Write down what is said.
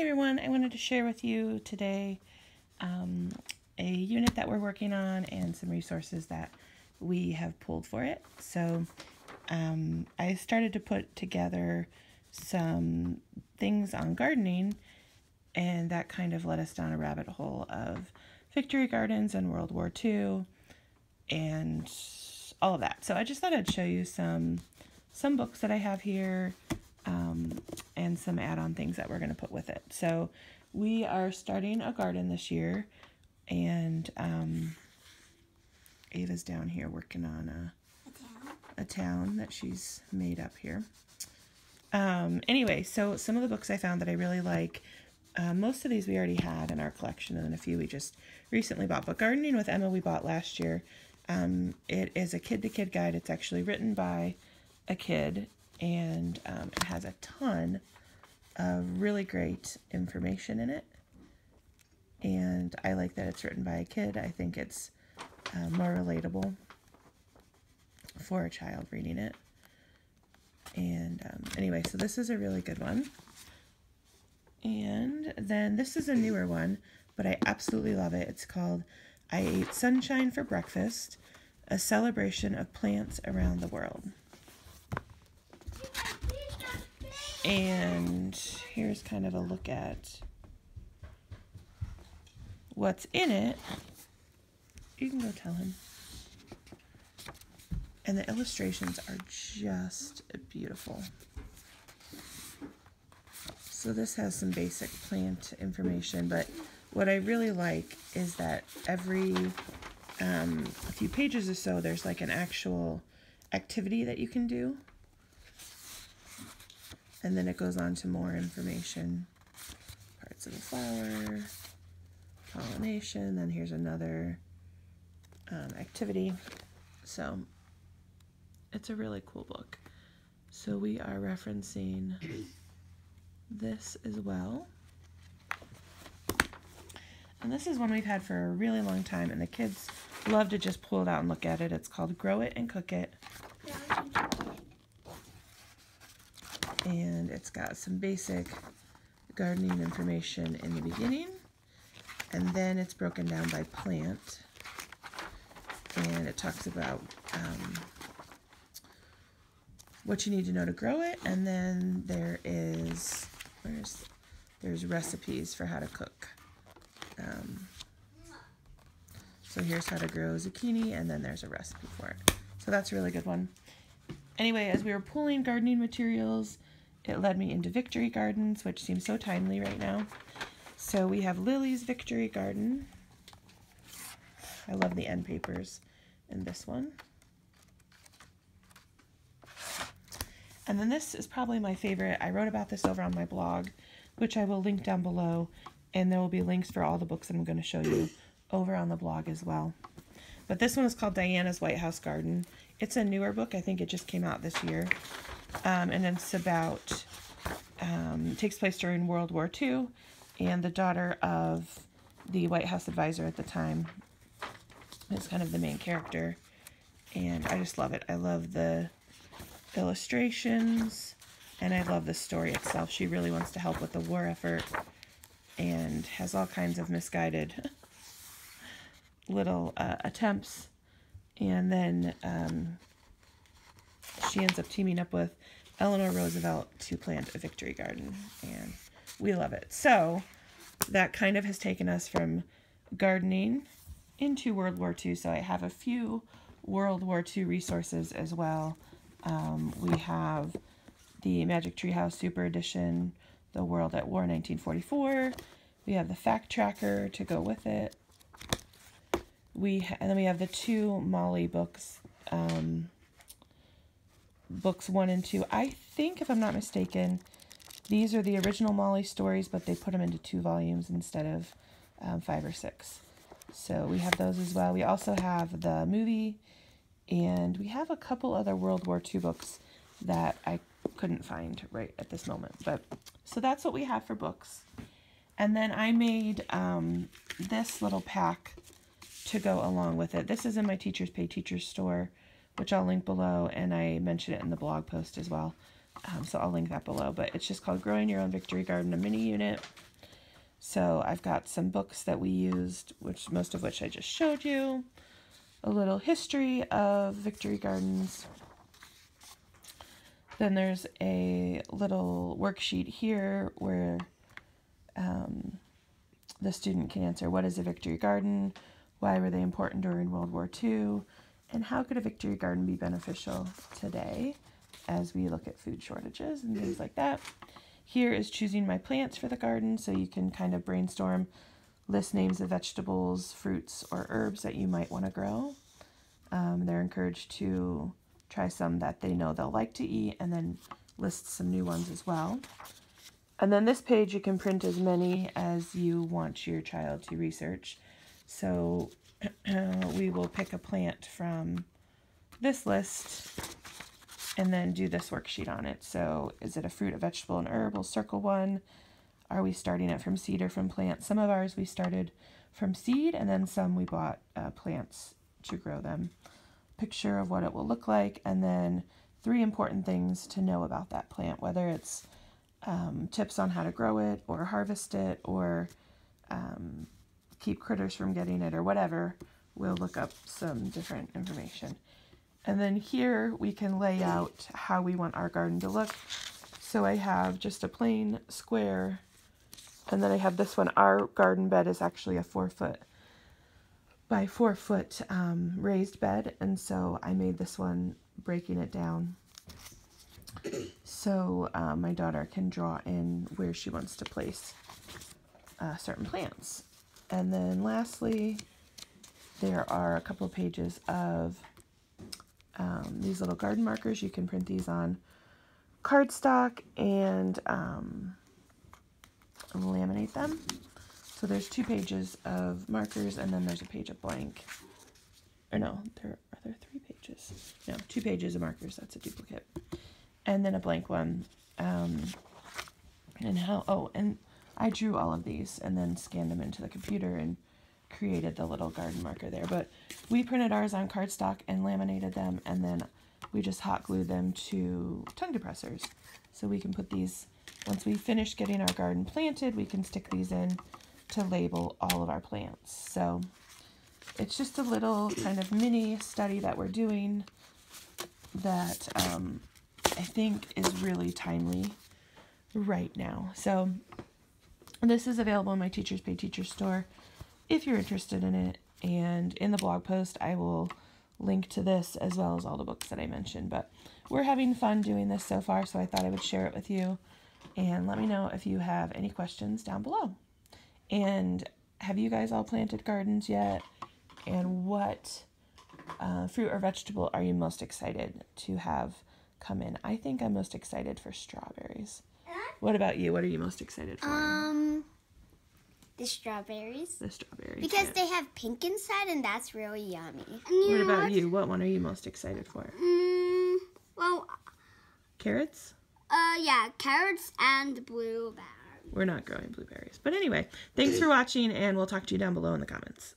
Hi everyone, I wanted to share with you today a unit that we're working on and some resources that we have pulled for it. So I started to put together some things on gardening, and that kind of led us down a rabbit hole of victory gardens and World War II and all of that. So I just thought I'd show you some books that I have here, and some add-on things that we're going to put with it. So we are starting a garden this year, and Ava's down here working on a town that she's made up here. Anyway, so some of the books I found that I really like, most of these we already had in our collection, and then a few we just recently bought. But Gardening with Emma we bought last year. It is a kid-to-kid guide. It's actually written by a kid, and it has a ton of really great information in it, and I like that it's written by a kid. I think it's more relatable for a child reading it. And anyway, so this is a really good one. And then this is a newer one, but I absolutely love it. It's called I Ate Sunshine for Breakfast, a celebration of plants around the world. And here's kind of a look at what's in it. You can go tell him. And the illustrations are just beautiful. So this has some basic plant information, but what I really like is that every a few pages or so, there's like an actual activity that you can do. And then it goes on to more information. Parts of the flower, pollination, then here's another activity. So it's a really cool book. So we are referencing this as well. And this is one we've had for a really long time, and the kids love to just pull it out and look at it. It's called Grow It and Cook It. And it's got some basic gardening information in the beginning, and then it's broken down by plant, and it talks about what you need to know to grow it, and then there's recipes for how to cook. So here's how to grow zucchini, and then there's a recipe for it. So that's a really good one. Anyway, as we were pulling gardening materials, it led me into victory gardens, which seems so timely right now. So we have Lily's Victory Garden. I love the end papers in this one. And then this is probably my favorite. I wrote about this over on my blog, which I will link down below, and there will be links for all the books I'm going to show you over on the blog as well. But this one is called Diana's White House Garden. It's a newer book. I think it just came out this year. And it's about, takes place during World War II, and the daughter of the White House advisor at the time is kind of the main character. And I just love it. I love the illustrations, and I love the story itself. She really wants to help with the war effort and has all kinds of misguided little attempts, and then she ends up teaming up with Eleanor Roosevelt to plant a victory garden, and we love it. So that kind of has taken us from gardening into World War II. So I have a few World War II resources as well. We have the Magic Treehouse Super Edition, The World at War 1944. We have the Fact Tracker to go with it. And then we have the two Molly books, books 1 and 2. I think, if I'm not mistaken, these are the original Molly stories, but they put them into 2 volumes instead of 5 or 6. So we have those as well. We also have the movie, and we have a couple other World War II books that I couldn't find right at this moment. But so that's what we have for books. And then I made this little pack to go along with it. This is in my Teachers Pay Teachers store, which I'll link below, and I mention it in the blog post as well. So I'll link that below. But it's just called Growing Your Own Victory Garden, a mini unit. So I've got some books that we used, most of which I just showed you. A little history of Victory Gardens. Then there's a little worksheet here where the student can answer, what is a Victory Garden? Why were they important during World War II? And how could a Victory Garden be beneficial today as we look at food shortages and things like that? Here is choosing my plants for the garden, so you can kind of brainstorm, list names of vegetables, fruits, or herbs that you might want to grow. They're encouraged to try some that they know they'll like to eat, and then list some new ones as well. And then this page, you can print as many as you want your child to research. So we will pick a plant from this list and then do this worksheet on it. So is it a fruit, a vegetable, an herb? We'll circle one. Are we starting it from seed or from plant? Some of ours we started from seed, and then some we bought plants to grow them. Picture of what it will look like, and then 3 important things to know about that plant, whether it's tips on how to grow it or harvest it or keep critters from getting it or whatever. We'll look up some different information. And then here we can lay out how we want our garden to look. So I have just a plain square, and then I have this one. Our garden bed is actually a 4-foot by 4-foot raised bed, and so I made this one breaking it down so my daughter can draw in where she wants to place certain plants. And then lastly, there are a couple of pages of these little garden markers. You can print these on cardstock and laminate them. So there's 2 pages of markers, and then there's a page of blank. Or no, are there 3 pages? No, 2 pages of markers. That's a duplicate. And then a blank one. And I drew all of these and then scanned them into the computer and created the little garden marker there. But we printed ours on cardstock and laminated them, and then we just hot glued them to tongue depressors. So we can put these, once we finish getting our garden planted, we can stick these in to label all of our plants. So it's just a little kind of mini study that we're doing that I think is really timely right now. So this is available in my Teachers Pay Teacher store if you're interested in it, and in the blog post I will link to this as well as all the books that I mentioned. But we're having fun doing this so far, so I thought I would share it with you, and let me know if you have any questions down below. And have you guys all planted gardens yet? And what fruit or vegetable are you most excited to have come in? I think I'm most excited for strawberries. What about you? What are you most excited for? The strawberries. The strawberries. Because they have pink inside, and that's really yummy. What about you? What one are you most excited for? Well, carrots? Yeah, carrots and blueberries. We're not growing blueberries. But anyway, thanks for watching, and we'll talk to you down below in the comments.